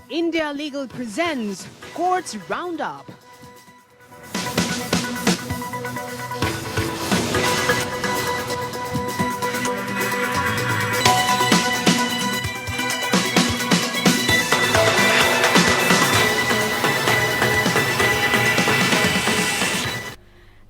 India Legal presents Courts Roundup.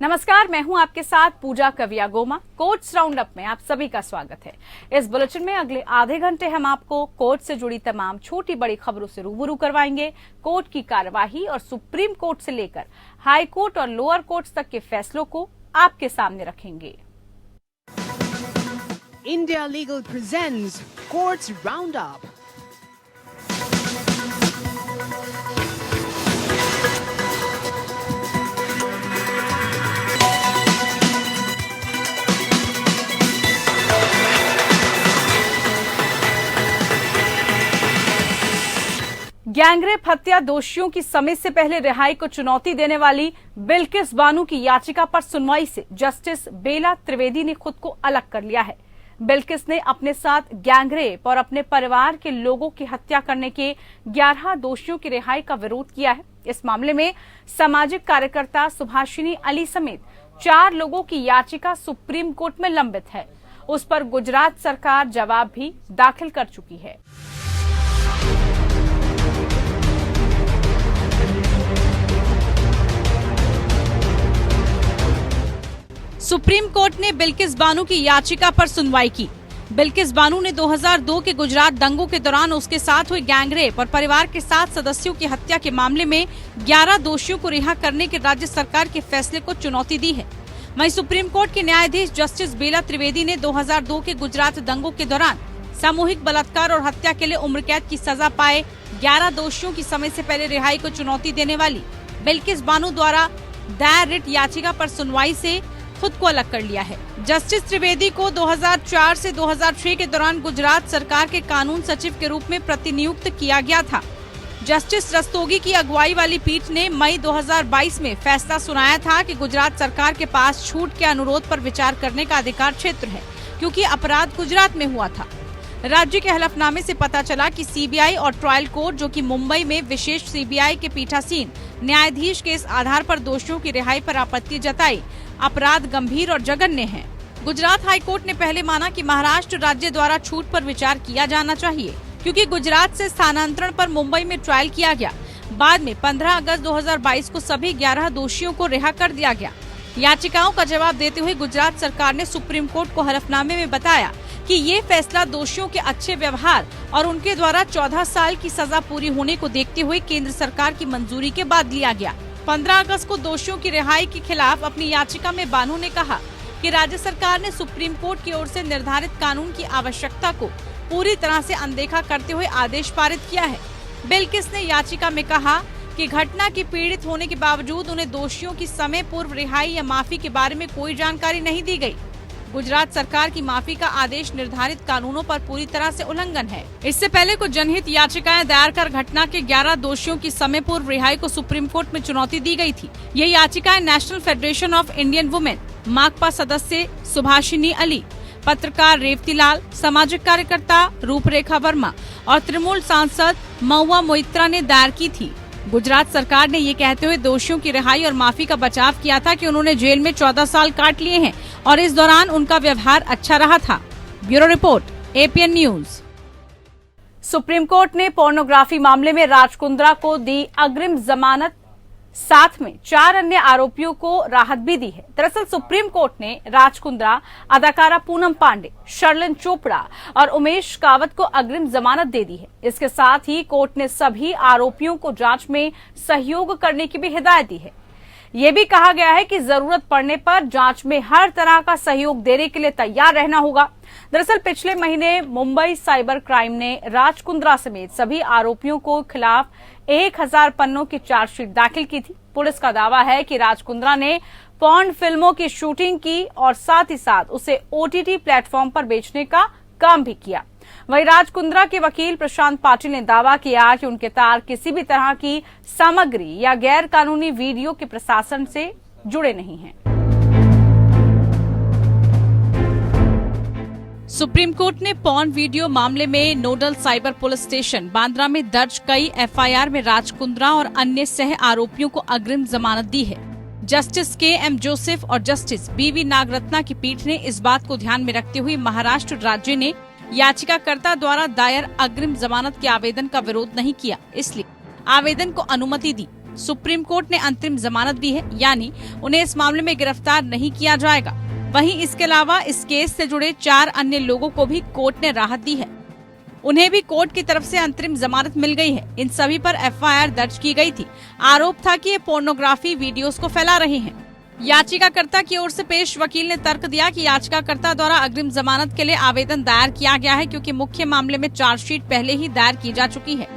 नमस्कार, मैं हूं आपके साथ पूजा कवियागोमा। कोर्ट्स राउंडअप में आप सभी का स्वागत है। इस बुलेटिन में अगले आधे घंटे हम आपको कोर्ट से जुड़ी तमाम छोटी बड़ी खबरों से रूबरू करवाएंगे। कोर्ट की कार्यवाही और सुप्रीम कोर्ट से लेकर हाई कोर्ट और लोअर कोर्ट्स तक के फैसलों को आपके सामने रखेंगे। India Legal presents Courts Roundup. Gang rape हत्या दोषियों की समय से पहले रिहाई को चुनौती देने वाली बिल्किस बानो की याचिका पर सुनवाई से जस्टिस बेला त्रिवेदी ने खुद को अलग कर लिया है। बिल्किस ने अपने साथ गैंगरेप और अपने परिवार के लोगों की हत्या करने के 11 दोषियों की रिहाई का विरोध किया है। इस मामले में सामाजिक कार्यकर्ता सुभाषिनी अली समेत 4 लोगों की याचिका सुप्रीम कोर्ट में लंबित है। उस पर गुजरात सरकार जवाब भी दाखिल कर चुकी है। सुप्रीम कोर्ट ने बिल्किस बानो की याचिका पर सुनवाई की। बिल्किस बानो ने 2002 के गुजरात दंगों के दौरान उसके साथ हुए गैंगरेप और परिवार के 7 सदस्यों की हत्या के मामले में 11 दोषियों को रिहा करने के राज्य सरकार के फैसले को चुनौती दी है। वहीं सुप्रीम कोर्ट के न्यायाधीश जस्टिस बेला त्रिवेदी ने 2002 के गुजरात दंगों के दौरान सामूहिक बलात्कार और हत्या के लिए उम्र कैद की सजा पाए 11 दोषियों की समय से पहले रिहाई को चुनौती देने वाली बिल्किस बानो द्वारा दायर रिट याचिका पर सुनवाई से खुद को अलग कर लिया है। जस्टिस त्रिवेदी को 2004 से 2006 के दौरान गुजरात सरकार के कानून सचिव के रूप में प्रतिनियुक्त किया गया था। जस्टिस रस्तोगी की अगुवाई वाली पीठ ने मई 2022 में फैसला सुनाया था कि गुजरात सरकार के पास छूट के अनुरोध पर विचार करने का अधिकार क्षेत्र है, क्योंकि अपराध गुजरात में हुआ था। राज्य के हलफनामे से पता चला कि सीबीआई और ट्रायल कोर्ट, जो कि मुंबई में विशेष सीबीआई के पीठासीन न्यायाधीश के इस आधार पर दोषियों की रिहाई पर आपत्ति जताई, अपराध गंभीर और जघन्य है। गुजरात हाई कोर्ट ने पहले माना कि महाराष्ट्र राज्य द्वारा छूट पर विचार किया जाना चाहिए, क्योंकि गुजरात से स्थानांतरण पर मुंबई में ट्रायल किया गया। बाद में 15 अगस्त 2022 को सभी 11 दोषियों को रिहा कर दिया गया। याचिकाओं का जवाब देते हुए गुजरात सरकार ने सुप्रीम कोर्ट को हलफनामे में बताया कि ये फैसला दोषियों के अच्छे व्यवहार और उनके द्वारा 14 साल की सजा पूरी होने को देखते हुए केंद्र सरकार की मंजूरी के बाद लिया गया। 15 अगस्त को दोषियों की रिहाई के खिलाफ अपनी याचिका में बानो ने कहा कि राज्य सरकार ने सुप्रीम कोर्ट की ओर से निर्धारित कानून की आवश्यकता को पूरी तरह से अनदेखा करते हुए आदेश पारित किया है। बिल्किस ने याचिका में कहा कि घटना की पीड़ित होने के बावजूद उन्हें दोषियों की समय पूर्व रिहाई या माफी के बारे में कोई जानकारी नहीं दी गई। गुजरात सरकार की माफी का आदेश निर्धारित कानूनों पर पूरी तरह से उल्लंघन है। इससे पहले कुछ जनहित याचिकाएं दायर कर घटना के 11 दोषियों की समय पूर्व रिहाई को सुप्रीम कोर्ट में चुनौती दी गई थी। ये याचिकाएं national federation of Indian women, Makpa सदस्य सुभाषिनी अली, पत्रकार रेवती लाल, सामाजिक कार्यकर्ता रूपरेखा वर्मा और तृणमूल सांसद महुआ मोइत्रा ने दायर की थी। गुजरात सरकार ने ये कहते हुए दोषियों की रिहाई और माफी का बचाव किया था कि उन्होंने जेल में 14 साल काट लिए हैं और इस दौरान उनका व्यवहार अच्छा रहा था। Bureau report, APN news. Supreme court ने पोर्नोग्राफी मामले में राज कुंद्रा को दी अग्रिम जमानत, साथ में 4 अन्य आरोपियों को राहत भी दी है। दरअसल सुप्रीम कोर्ट ने राज कुंद्रा, अदाकारा पूनम पांडे, शर्लिन चोपड़ा और उमेश कावत को अग्रिम जमानत दे दी है। इसके साथ ही कोर्ट ने सभी आरोपियों को जांच में सहयोग करने की भी हिदायत दी है। ये भी कहा गया है कि जरूरत पड़ने पर जांच में हर तरह का सहयोग देने के लिए तैयार रहना होगा। दरअसल पिछले महीने मुंबई साइबर क्राइम ने राज कुंद्रा समेत सभी आरोपियों को खिलाफ 1000 पन्नों की चार्जशीट दाखिल की थी। पुलिस का दावा है कि राज कुंद्रा ने पॉर्न फिल्मों की शूटिंग की और साथ ही साथ उसे ओटीटी प्लेटफॉर्म पर बेचने का काम भी किया। वहीं राज कुंद्रा के वकील प्रशांत पाटिल ने दावा किया कि उनके तार किसी भी तरह की सामग्री या गैर कानूनी वीडियो के प्रशासन से जुड़े नहीं हैं। सुप्रीम कोर्ट ने पॉर्न वीडियो मामले में nodal cyber police station Bandra में दर्ज कई एफआईआर में राज कुंद्रा और अन्य सह आरोपियों को अग्रिम जमानत दी है। Justice KM. जोसेफ और जस्टिस बी.वी. नागरत्ना की पीठ ने इस बात को ध्यान में रखते हुए महाराष्ट्र राज्य ने याचिकाकर्ता द्वारा दायर अग्रिम जमानत के आवेदन का विरोध नहीं किया, इसलिए आवेदन को अनुमति दी। सुप्रीम कोर्ट ने अंतरिम जमानत दी है, यानी उन्हें इस मामले में गिरफ्तार नहीं किया जाएगा। वहीं इसके अलावा इस केस से जुड़े 4 अन्य लोगों को भी कोर्ट ने राहत दी है, उन्हें भी कोर्ट की तरफ से अंतरिम जमानत मिल गई है। इन सभी पर एफआईआर दर्ज की गई थी। आरोप था कि ये पोर्नोग्राफी वीडियोस को फैला रहे हैं। याचिकाकर्ता की ओर से पेश वकील ने तर्क दिया कि याचिकाकर्ता द्वारा अग्रिम जमानत के लिए आवेदन दायर किया गया है, क्योंकि मुख्य मामले में चार्जशीट पहले ही दायर की जा चुकी है।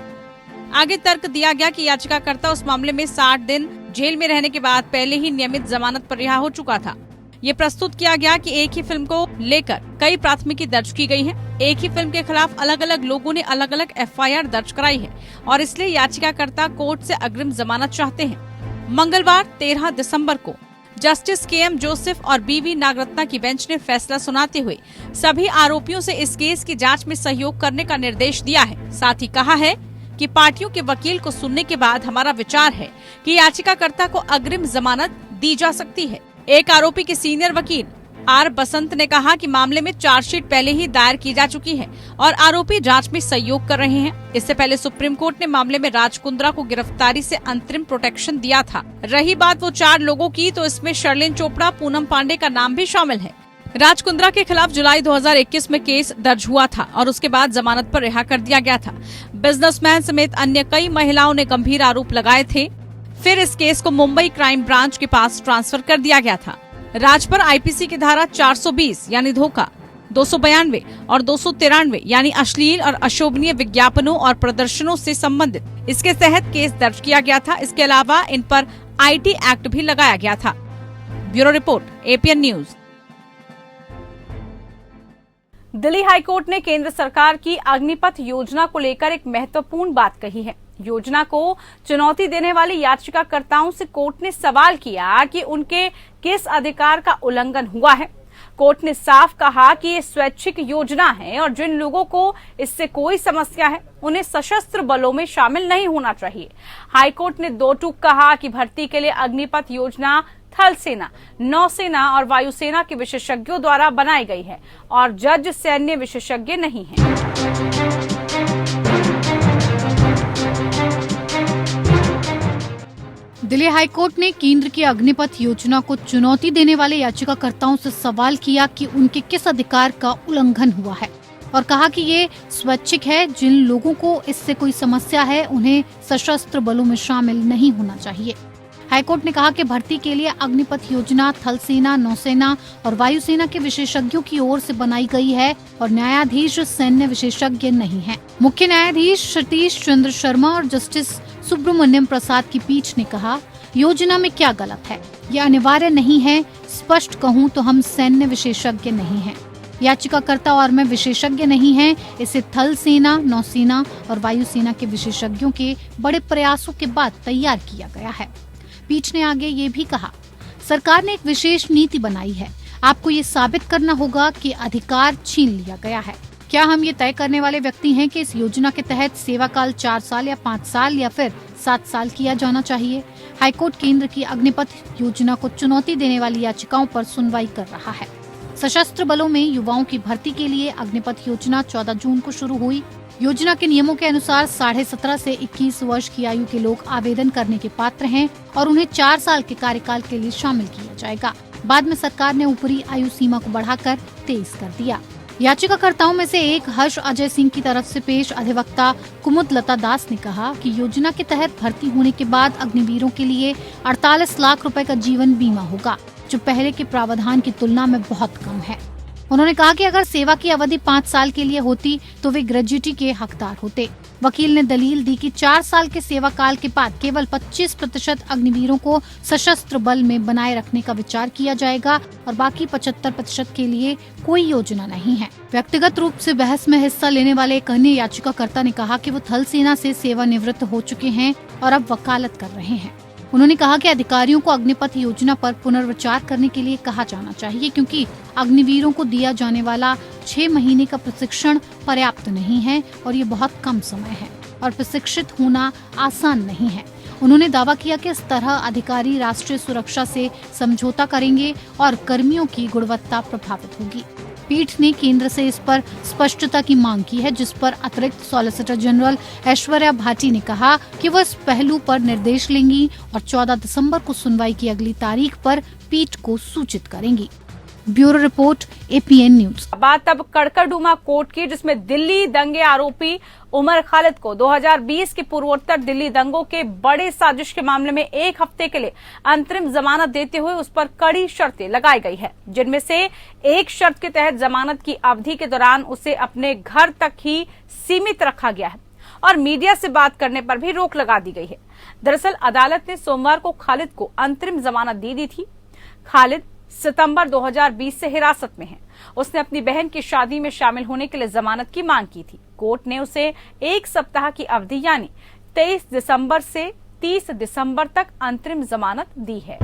आगे तर्क दिया गया कि याचिकाकर्ता उस मामले में 60 दिन जेल में रहने के बाद पहले ही नियमित जमानत पर रिहा हो चुका था। ये प्रस्तुत किया गया कि एक ही फिल्म को लेकर कई प्राथमिकी दर्ज की गई है। एक ही फिल्म के खिलाफ अलग अलग लोगों ने अलग अलग एफआईआर दर्ज कराई है और इसलिए याचिकाकर्ता कोर्ट से अग्रिम जमानत चाहते हैं। मंगलवार 13 दिसंबर को जस्टिस के.एम. जोसेफ और बी.वी. नागरत्ना की बेंच ने फैसला सुनाते हुए सभी आरोपियों से इस केस की जांच में सहयोग करने का निर्देश दिया है। साथ ही कहा है कि पार्टियों के वकील को सुनने के बाद हमारा विचार है कि याचिकाकर्ता को अग्रिम जमानत दी जा सकती है। एक आरोपी के सीनियर वकील आर बसंत ने कहा कि मामले में चार्जशीट पहले ही दायर की जा चुकी है और आरोपी जांच में सहयोग कर रहे हैं। इससे पहले सुप्रीम कोर्ट ने मामले में राज कुंद्रा को गिरफ्तारी से अंतरिम प्रोटेक्शन दिया था। रही बात वो 4 लोगों की, तो इसमें शर्लिन चोपड़ा, पूनम पांडे का नाम भी शामिल है। राज कुंद्रा के खिलाफ जुलाई 2021 में केस दर्ज हुआ था और उसके बाद जमानत पर रिहा कर दिया गया था। बिजनेसमैन समेत अन्य कई महिलाओं ने गंभीर आरोप लगाए थे। फिर इस केस को मुंबई क्राइम ब्रांच के पास ट्रांसफर कर दिया गया था। राज पर आईपीसी की धारा 420 यानी धोखा, 292 और 293 यानी अश्लील और अशोभनीय विज्ञापनों और प्रदर्शनों से संबंधित इसके तहत केस दर्ज किया गया था। इसके अलावा इन पर आईटी एक्ट भी लगाया गया था। Bureau report, APN news. Delhi high court ने केंद्र सरकार की अग्निपथ योजना को लेकर एक महत्वपूर्ण बात कही है। योजना को चुनौती देने वाली याचिकाकर्ताओं से कोर्ट ने सवाल किया कि उनके किस अधिकार का उल्लंघन हुआ है। कोर्ट ने साफ कहा कि ये स्वैच्छिक योजना है और जिन लोगों को इससे कोई समस्या है उन्हें सशस्त्र बलों में शामिल नहीं होना चाहिए। हाईकोर्ट ने 2 टूक कहा कि भर्ती के लिए अग्निपथ योजना थल सेना, नौसेना और वायुसेना के विशेषज्ञों द्वारा बनाई गई है और जज सैन्य विशेषज्ञ नहीं है। दिल्ली हाईकोर्ट ने केंद्र की अग्निपथ योजना को चुनौती देने वाले याचिकाकर्ताओं से सवाल किया कि उनके किस अधिकार का उल्लंघन हुआ है और कहा कि ये स्वैच्छिक है। जिन लोगों को इससे कोई समस्या है उन्हें सशस्त्र बलों में शामिल नहीं होना चाहिए। हाईकोर्ट ने कहा कि भर्ती के लिए अग्निपथ योजना थल सेना, नौसेना और वायुसेना के विशेषज्ञों की ओर से बनाई गई है और न्यायाधीश सैन्य विशेषज्ञ नहीं है। मुख्य न्यायाधीश सतीश चंद्र शर्मा और जस्टिस सुब्रमण्यम प्रसाद की पीठ ने कहा, योजना में क्या गलत है? ये अनिवार्य नहीं है। स्पष्ट कहूँ तो हम सैन्य विशेषज्ञ नहीं हैं। याचिकाकर्ता और मैं विशेषज्ञ नहीं हैं। इसे थल सेना, नौसेना और वायुसेना के विशेषज्ञों के बड़े प्रयासों के बाद तैयार किया गया है। पीठ ने आगे ये भी कहा, सरकार ने एक विशेष नीति बनाई है। आपको ये साबित करना होगा कि अधिकार छीन लिया गया है। क्या हम ये तय करने वाले व्यक्ति हैं कि इस योजना के तहत सेवा काल 4 साल या 5 साल या फिर 7 साल किया जाना चाहिए? हाईकोर्ट केंद्र की अग्निपथ योजना को चुनौती देने वाली याचिकाओं पर सुनवाई कर रहा है। सशस्त्र बलों में युवाओं की भर्ती के लिए अग्निपथ योजना 14 जून को शुरू हुई। योजना के नियमों के अनुसार 17.5 से 21 वर्ष की आयु के लोग आवेदन करने के पात्र हैं और उन्हें 4 साल के कार्यकाल के लिए शामिल किया जाएगा। बाद में सरकार ने ऊपरी आयु सीमा को बढ़ाकर 23 कर दिया। याचिकाकर्ताओं में से एक हर्ष अजय सिंह की तरफ से पेश अधिवक्ता कुमुदलता दास ने कहा कि योजना के तहत भर्ती होने के बाद अग्निवीरों के लिए 48 लाख रुपए का जीवन बीमा होगा, जो पहले के प्रावधान की तुलना में बहुत कम है। उन्होंने कहा कि अगर सेवा की अवधि 5 साल के लिए होती तो वे ग्रेजुटी के हकदार होते। वकील ने दलील दी कि 4 साल के सेवा काल के बाद केवल 25% अग्निवीरों को सशस्त्र बल में बनाए रखने का विचार किया जाएगा और बाकी 75% के लिए कोई योजना नहीं है। व्यक्तिगत रूप से बहस में हिस्सा लेने वाले एक अन्य याचिकाकर्ता ने कहा कि वो थल सेना से सेवानिवृत्त हो चुके हैं और अब वकालत कर रहे हैं। उन्होंने कहा कि अधिकारियों को अग्निपथ योजना पर पुनर्विचार करने के लिए कहा जाना चाहिए, क्योंकि अग्निवीरों को दिया जाने वाला 6 महीने का प्रशिक्षण पर्याप्त नहीं है और ये बहुत कम समय है और प्रशिक्षित होना आसान नहीं है। उन्होंने दावा किया कि इस तरह अधिकारी राष्ट्रीय सुरक्षा से समझौता करेंगे और कर्मियों की गुणवत्ता प्रभावित होगी। पीठ ने केंद्र से इस पर स्पष्टता की मांग की है, जिस पर अतिरिक्त सॉलिसिटर जनरल ऐश्वर्या भाटी ने कहा कि वो इस पहलू पर निर्देश लेंगी और 14 दिसंबर को सुनवाई की अगली तारीख पर पीठ को सूचित करेंगी। Bureau report, APN news. बात अब कड़कड़डूमा कोर्ट की, जिसमें दिल्ली दंगे आरोपी उमर खालिद को 2020 के पूर्वोत्तर दिल्ली दंगों के बड़े साजिश के मामले में 1 हफ्ते के लिए अंतरिम जमानत देते हुए उस पर कड़ी शर्तें लगाई गई है, जिनमें से एक शर्त के तहत जमानत की अवधि के दौरान उसे अपने घर तक ही सीमित रखा गया है और मीडिया से बात करने पर भी रोक लगा दी गई है। दरअसल अदालत ने सोमवार को खालिद को अंतरिम जमानत दे दी थी। खालिद सितंबर 2020 से हिरासत में है। उसने अपनी बहन की शादी में शामिल होने के लिए जमानत की मांग की थी। कोर्ट ने उसे 1 सप्ताह की अवधि यानी 23 दिसंबर से 30 दिसंबर तक अंतरिम जमानत दी है।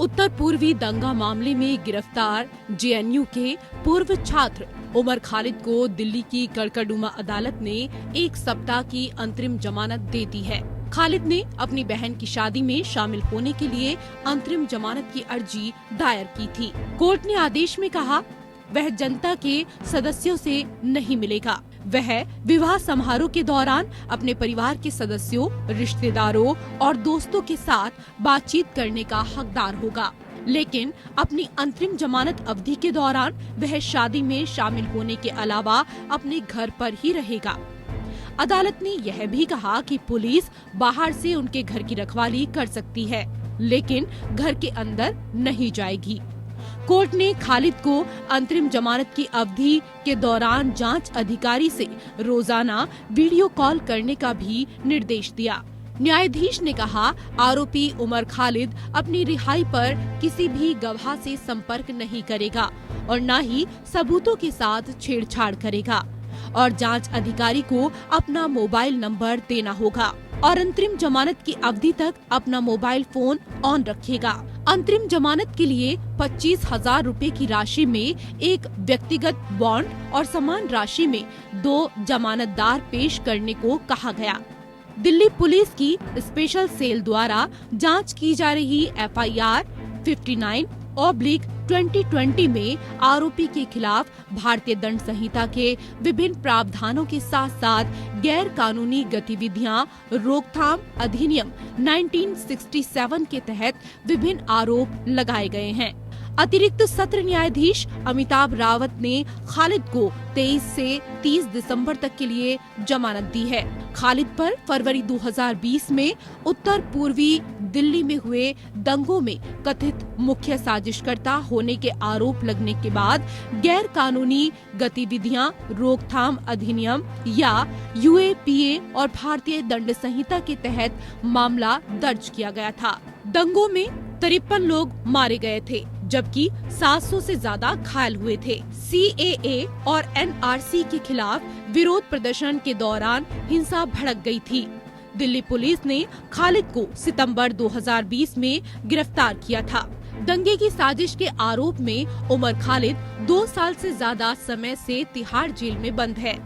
उत्तर पूर्वी दंगा मामले में गिरफ्तार JNU के पूर्व छात्र उमर खालिद को दिल्ली की कड़कड़डूमा अदालत ने 1 सप्ताह की अंतरिम जमानत दे दी है। खालिद ने अपनी बहन की शादी में शामिल होने के लिए अंतरिम जमानत की अर्जी दायर की थी। कोर्ट ने आदेश में कहा, वह जनता के सदस्यों से नहीं मिलेगा। वह विवाह समारोह के दौरान अपने परिवार के सदस्यों, रिश्तेदारों और दोस्तों के साथ बातचीत करने का हकदार होगा, लेकिन अपनी अंतरिम जमानत अवधि के दौरान वह शादी में शामिल होने के अलावा अपने घर पर ही रहेगा। अदालत ने यह भी कहा कि पुलिस बाहर से उनके घर की रखवाली कर सकती है, लेकिन घर के अंदर नहीं जाएगी। कोर्ट ने खालिद को अंतरिम जमानत की अवधि के दौरान जांच अधिकारी से रोजाना वीडियो कॉल करने का भी निर्देश दिया। न्यायाधीश ने कहा, आरोपी उमर खालिद अपनी रिहाई पर किसी भी गवाह से संपर्क नहीं करेगा और न ही सबूतों के साथ छेड़छाड़ करेगा और जांच अधिकारी को अपना मोबाइल नंबर देना होगा और अंतरिम जमानत की अवधि तक अपना मोबाइल फोन ऑन रखेगा। अंतरिम जमानत के लिए 25,000 रूपए की राशि में एक व्यक्तिगत बॉन्ड और समान राशि में 2 जमानतदार पेश करने को कहा गया। दिल्ली पुलिस की स्पेशल सेल द्वारा जांच की जा रही FIR 59/2020 में आरोपी के खिलाफ भारतीय दंड संहिता के विभिन्न प्रावधानों के साथ साथ गैर कानूनी गतिविधियां रोकथाम अधिनियम 1967 के तहत विभिन्न आरोप लगाए गए हैं। अतिरिक्त सत्र न्यायाधीश अमिताभ रावत ने खालिद को 23 से 30 दिसंबर तक के लिए जमानत दी है। खालिद पर फरवरी 2020 में उत्तर पूर्वी दिल्ली में हुए दंगों में कथित मुख्य साजिशकर्ता होने के आरोप लगने के बाद गैर कानूनी गतिविधियां रोकथाम अधिनियम या UAPA और भारतीय दंड संहिता के तहत मामला दर्ज किया गया था। दंगों में 53 लोग मारे गए थे, जबकि 700 से ज्यादा घायल हुए थे। CAA और NRC के खिलाफ विरोध प्रदर्शन के दौरान हिंसा भड़क गई थी। दिल्ली पुलिस ने खालिद को सितंबर 2020 में गिरफ्तार किया था। दंगे की साजिश के आरोप में उमर खालिद 2 साल से ज्यादा समय से तिहाड़ जेल में बंद है।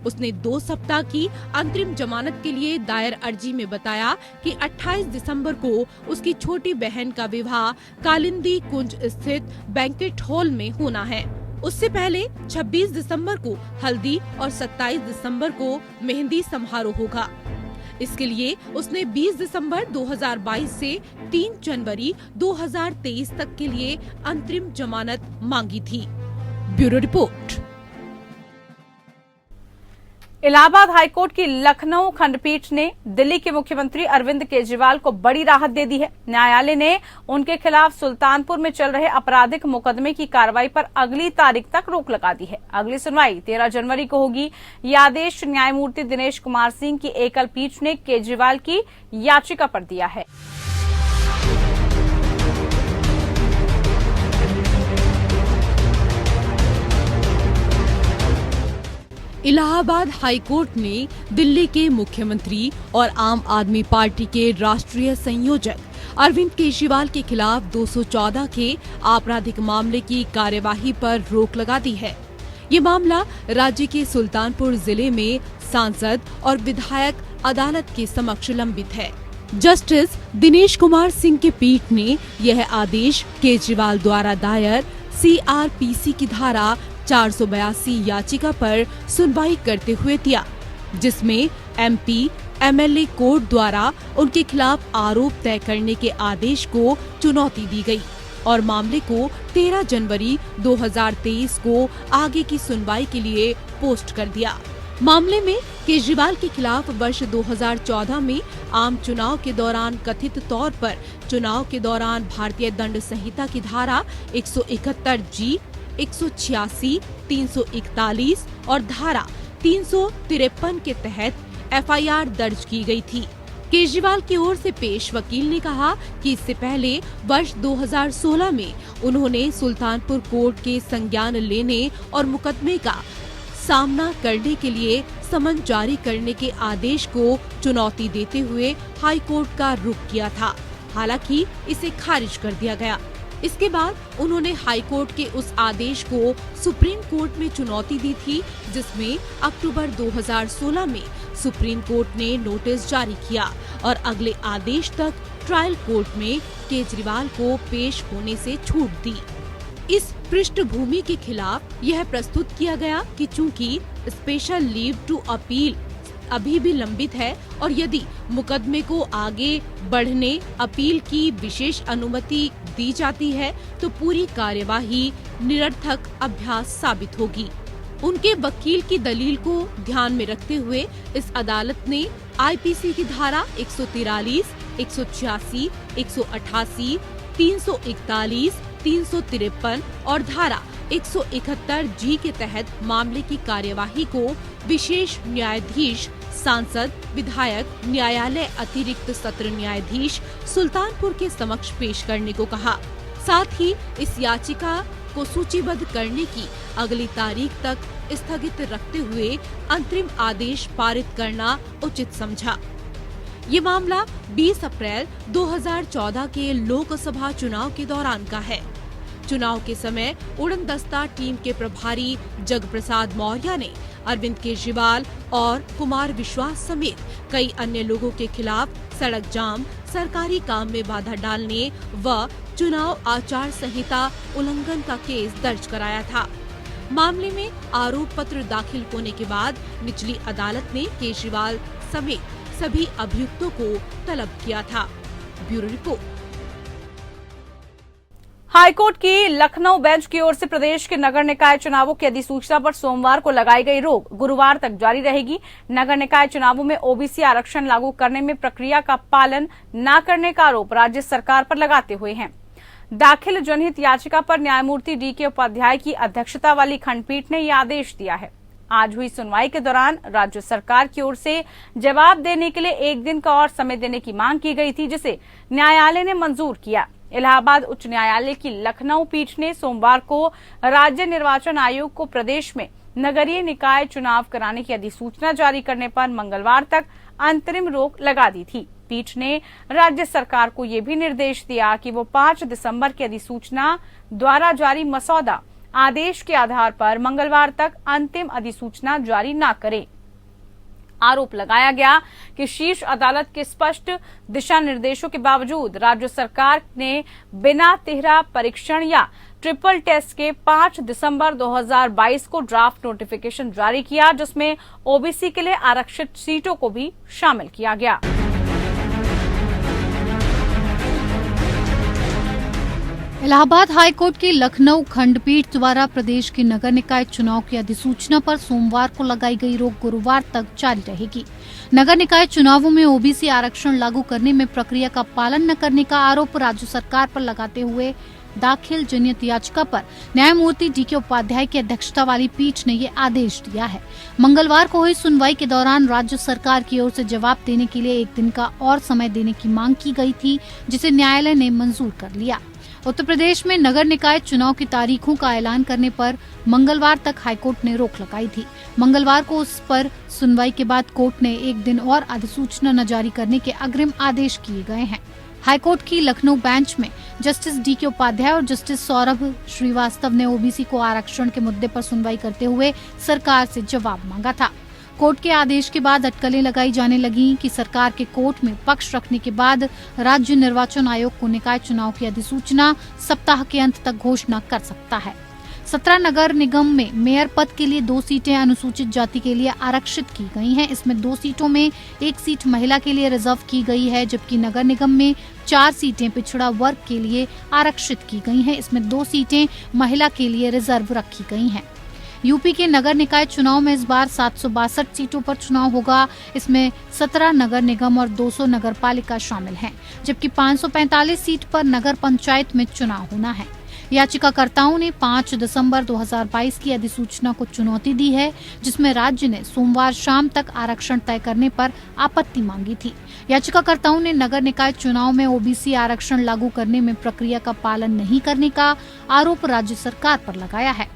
उसने 2 सप्ताह की अंतरिम जमानत के लिए दायर अर्जी में बताया कि 28 दिसंबर को उसकी छोटी बहन का विवाह कालिंदी कुंज स्थित बैंकेट हॉल में होना है। उससे पहले 26 दिसंबर को हल्दी और 27 दिसंबर को मेहंदी समारोह होगा। इसके लिए उसने 20 दिसंबर 2022 से 3 जनवरी 2023 तक के लिए अंतरिम जमानत मांगी थी। Bureau report. इलाहाबाद हाईकोर्ट की लखनऊ खंडपीठ ने दिल्ली के मुख्यमंत्री अरविंद केजरीवाल को बड़ी राहत दे दी है। न्यायालय ने उनके खिलाफ सुल्तानपुर में चल रहे आपराधिक मुकदमे की कार्रवाई पर अगली तारीख तक रोक लगा दी है। अगली सुनवाई 13 जनवरी को होगी। यह आदेश न्यायमूर्ति दिनेश कुमार सिंह की एकल पीठ ने केजरीवाल की याचिका पर दिया है। इलाहाबाद हाई कोर्ट ने दिल्ली के मुख्यमंत्री और आम आदमी पार्टी के राष्ट्रीय संयोजक अरविंद केजरीवाल के खिलाफ 214 के आपराधिक मामले की कार्यवाही पर रोक लगा दी है। ये मामला राज्य के सुल्तानपुर जिले में सांसद और विधायक अदालत के समक्ष लंबित है। जस्टिस दिनेश कुमार सिंह की पीठ ने यह आदेश केजरीवाल द्वारा दायर CRPC की धारा 482 याचिका पर सुनवाई करते हुए दिया, जिसमें MP MLA कोर्ट द्वारा उनके खिलाफ आरोप तय करने के आदेश को चुनौती दी गई और मामले को 13 जनवरी 2023 को आगे की सुनवाई के लिए पोस्ट कर दिया। मामले में केजरीवाल के खिलाफ वर्ष 2014 में आम चुनाव के दौरान कथित तौर पर चुनाव के दौरान भारतीय दंड संहिता की धारा 171G, 186, 341 और धारा 353 के तहत FIR दर्ज की गई थी। केजरीवाल की ओर से पेश वकील ने कहा कि इससे पहले वर्ष 2016 में उन्होंने सुल्तानपुर कोर्ट के संज्ञान लेने और मुकदमे का सामना करने के लिए समन जारी करने के आदेश को चुनौती देते हुए हाई कोर्ट का रुख किया था। हालांकि इसे खारिज कर दिया गया। इसके बाद उन्होंने हाई कोर्ट के उस आदेश को सुप्रीम कोर्ट में चुनौती दी थी, जिसमें अक्टूबर 2016 में सुप्रीम कोर्ट ने नोटिस जारी किया और अगले आदेश तक ट्रायल कोर्ट में केजरीवाल को पेश होने से छूट दी। इस पृष्ठभूमि के खिलाफ यह प्रस्तुत किया गया कि चूंकि स्पेशल लीव टू अपील अभी भी लंबित है और यदि मुकदमे को आगे बढ़ने अपील की विशेष अनुमति दी जाती है तो पूरी कार्यवाही निरर्थक अभ्यास साबित होगी। उनके वकील की दलील को ध्यान में रखते हुए इस अदालत ने IPC की धारा 143, 186, 188, 341, 353 और धारा 171G के तहत मामले की कार्यवाही को विशेष न्यायाधीश, सांसद, विधायक, न्यायालय अतिरिक्त सत्र न्यायाधीश सुल्तानपुर के समक्ष पेश करने को कहा। साथ ही इस याचिका को सूचीबद्ध करने की अगली तारीख तक स्थगित रखते हुए अंतरिम आदेश पारित करना उचित समझा। ये मामला 20 अप्रैल 2014 के लोकसभा चुनाव के दौरान का है। चुनाव के समय उड़न दस्ता टीम के प्रभारी जगप्रसाद मौर्य ने अरविंद केजरीवाल और कुमार विश्वास समेत कई अन्य लोगों के खिलाफ सड़क जाम, सरकारी काम में बाधा डालने व चुनाव आचार संहिता उल्लंघन का केस दर्ज कराया था। मामले में आरोप पत्र दाखिल होने के बाद निचली अदालत ने केजरीवाल समेत सभी अभियुक्तों को तलब किया था। Bureau report. हाईकोर्ट की लखनऊ बेंच की ओर से प्रदेश के नगर निकाय चुनावों की अधिसूचना पर सोमवार को लगाई गई रोक गुरुवार तक जारी रहेगी। नगर निकाय चुनावों में OBC आरक्षण लागू करने में प्रक्रिया का पालन न करने का आरोप राज्य सरकार पर लगाते हुए हैं। दाखिल जनहित याचिका पर न्यायमूर्ति DK उपाध्याय की अध्यक्षता वाली खंडपीठ ने यह आदेश दिया है। आज हुई सुनवाई के दौरान राज्य सरकार की ओर से जवाब देने के लिए एक दिन का और समय देने की मांग की गई थी, जिसे न्यायालय ने मंजूर किया। इलाहाबाद उच्च न्यायालय की लखनऊ पीठ ने सोमवार को राज्य निर्वाचन आयोग को प्रदेश में नगरीय निकाय चुनाव कराने की अधिसूचना जारी करने पर मंगलवार तक अंतरिम रोक लगा दी थी। पीठ ने राज्य सरकार को यह भी निर्देश दिया कि वो 5 दिसंबर की अधिसूचना द्वारा जारी मसौदा आदेश के आधार पर मंगलवार तक अंतिम अधिसूचना जारी न करे। आरोप लगाया गया कि शीर्ष अदालत के स्पष्ट दिशा निर्देशों के बावजूद राज्य सरकार ने बिना तिहरा परीक्षण या ट्रिपल टेस्ट के 5 दिसंबर 2022 को ड्राफ्ट नोटिफिकेशन जारी किया, जिसमें OBC के लिए आरक्षित सीटों को भी शामिल किया गया। इलाहाबाद हाई कोर्ट की लखनऊ खंडपीठ द्वारा प्रदेश के नगर निकाय चुनाव की अधिसूचना पर सोमवार को लगाई गई रोक गुरुवार तक जारी रहेगी। नगर निकाय चुनावों में OBC आरक्षण लागू करने में प्रक्रिया का पालन न करने का आरोप राज्य सरकार पर लगाते हुए दाखिल जनहित याचिका पर न्यायमूर्ति DK उपाध्याय की अध्यक्षता वाली पीठ ने ये आदेश दिया है। मंगलवार को हुई सुनवाई के दौरान राज्य सरकार की ओर से जवाब देने के लिए एक दिन का और समय देने की मांग की गई थी, जिसे न्यायालय ने मंजूर कर लिया। उत्तर प्रदेश में नगर निकाय चुनाव की तारीखों का ऐलान करने पर मंगलवार तक हाईकोर्ट ने रोक लगाई थी। मंगलवार को उस पर सुनवाई के बाद कोर्ट ने एक दिन और अधिसूचना न जारी करने के अग्रिम आदेश किए गए हैं। हाईकोर्ट की लखनऊ बेंच में जस्टिस डी.के. उपाध्याय और जस्टिस सौरभ श्रीवास्तव ने ओबीसी को आरक्षण के मुद्दे पर सुनवाई करते हुए सरकार से जवाब मांगा था। कोर्ट के आदेश के बाद अटकलें लगाई जाने लगी कि सरकार के कोर्ट में पक्ष रखने के बाद राज्य निर्वाचन आयोग को निकाय चुनाव की अधिसूचना सप्ताह के अंत तक घोषणा कर सकता है। 17 नगर निगम में मेयर पद के लिए 2 सीटें अनुसूचित जाति के लिए आरक्षित की गई हैं। इसमें 2 सीटों में 1 सीट महिला के लिए रिजर्व की गई है, जबकि नगर निगम में 4 सीटें पिछड़ा वर्ग के लिए आरक्षित की गई हैं। इसमें 2 सीटें महिला के लिए रिजर्व रखी गई हैं। यूपी के नगर निकाय चुनाव में इस बार 762 सीटों पर चुनाव होगा। इसमें 17 नगर निगम और 200 नगर पालिका शामिल हैं, जबकि 545 सीट पर नगर पंचायत में चुनाव होना है। याचिकाकर्ताओं ने 5 दिसंबर 2022 की अधिसूचना को चुनौती दी है, जिसमें राज्य ने सोमवार शाम तक आरक्षण तय करने पर आपत्ति मांगी थी। याचिकाकर्ताओं ने नगर निकाय चुनाव में ओबीसी आरक्षण लागू करने में प्रक्रिया का पालन नहीं करने का आरोप राज्य सरकार पर लगाया है।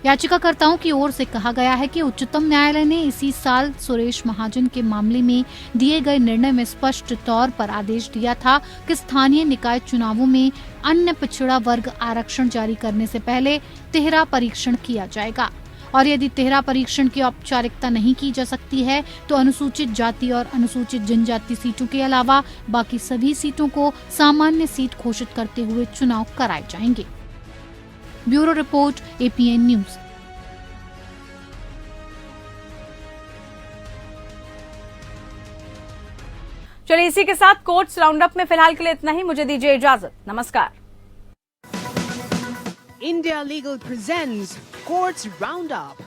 याचिकाकर्ताओं की ओर से कहा गया है कि उच्चतम न्यायालय ने इसी साल सुरेश महाजन के मामले में दिए गए निर्णय में स्पष्ट तौर पर आदेश दिया था कि स्थानीय निकाय चुनावों में अन्य पिछड़ा वर्ग आरक्षण जारी करने से पहले तिहरा परीक्षण किया जाएगा, और यदि तिहरा परीक्षण की औपचारिकता नहीं की जा सकती है तो अनुसूचित जाति और अनुसूचित जनजाति सीटों के अलावा बाकी सभी सीटों को सामान्य सीट घोषित करते हुए चुनाव कराए जाएंगे। Bureau report, APN news. चलिए इसी के साथ कोर्ट्स राउंड अप में फिलहाल के लिए इतना ही। मुझे दीजिए इजाजत। नमस्कार। India Legal presents Courts Roundup.